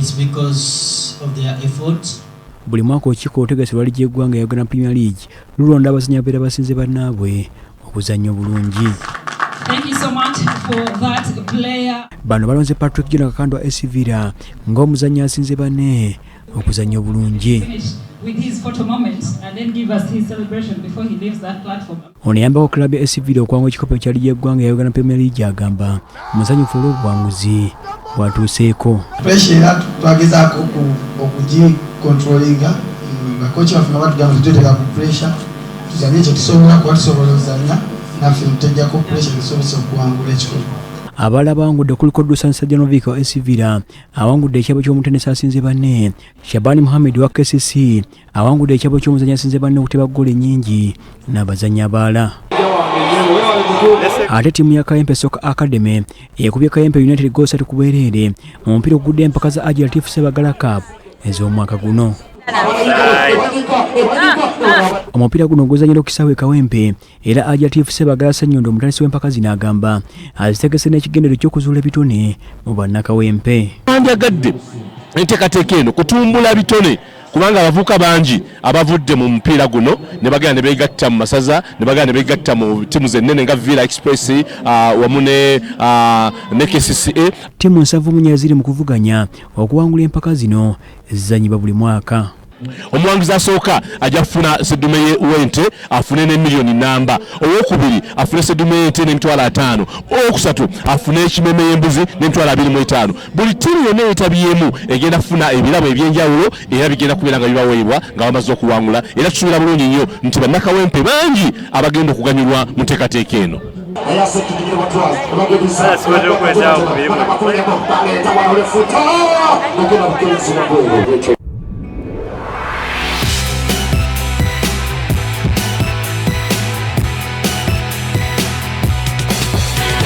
It's because of their efforts. Buli mwaka olukiiko olutegeeserwa ly'eggwanga ya Uganda Premier League lulonda abazannyi ababeera basinze bannaabwe okuzannya obulungi. Thank you so much for that player. Bano balonze Patrick Jonah Kakande wa Villa ng'omuzannyi asinze banne okuzannya obulungi. With his photo moment and then give us his celebration before he leaves that platform. Ono yambako klabu ya Villa okwangula ekikopo kya ligi y'eggwanga ya Uganda Premier League agamba musanyufu olw'obuwanguzi bwatuuseeko. Pressure twagezaako okugikontrolinga bakochi bafuna batugamba tuteekera ku pressure tuzanye ekyo tusobola kuba tusobola ozannya naffe tutejjako pressure tusobose okuwangula ekikopo. Abalala abawangudde kuliko Dusan Sajjanovic wa Villa awangudde ekyabo ky'omutenesi asinze banne, Shabani Muhammad wa KCC awangudde ekyabo ky'omuzannyi asinze banne okuteba ggoolo ennyingi n'abazannyi abalala. Ate ttiimu ya Kayempe Soccer Academy ekubye Kayempe United goal 3 ku bwereere mu mupiira ogudde empaka za Ageesigika Sebagala Cup ez'omwaka guno. Omupiira guno guzanyira okisaawe Kawempe era Ageesigika Sebagala Ssenyondo omutandisi w'empaka zino agamba azitegese n'ekigendero ky'okuzuula ebitone mu bannakawempe. Andyagadde enteekateeka eno kutumbula bitone kubanga abavubuka bangi abavudde mu mupiira guno ne bagenda ne beegatta mu masaza ne bagenda ne beegatta mu ttiimu zennene nga Villa Express wamu ne KCCA. Ttiimu nsavu munya ziri mu kuvuganya okuwangula empaka zino ezizanyibwa buli mwaka. Omuwanguzi asooka ajja kufuna seddume ye wente afune ne miliyoni namba, owokubiri afune seddume ye ente n'emitwalo 5, owokusatu afune ekimeme y'embuzi n'emitwalo 25. Buli ttiimu yonna etabyemu egenda kufuna ebirabo ebyenjawulo era bigenda kubeera nga bibaweebwa nga bamaze okuwangula, era tusuubira bulungi nnyo nti bannakawempe bangi abagenda okuganyulwa mu nteekateeka eno.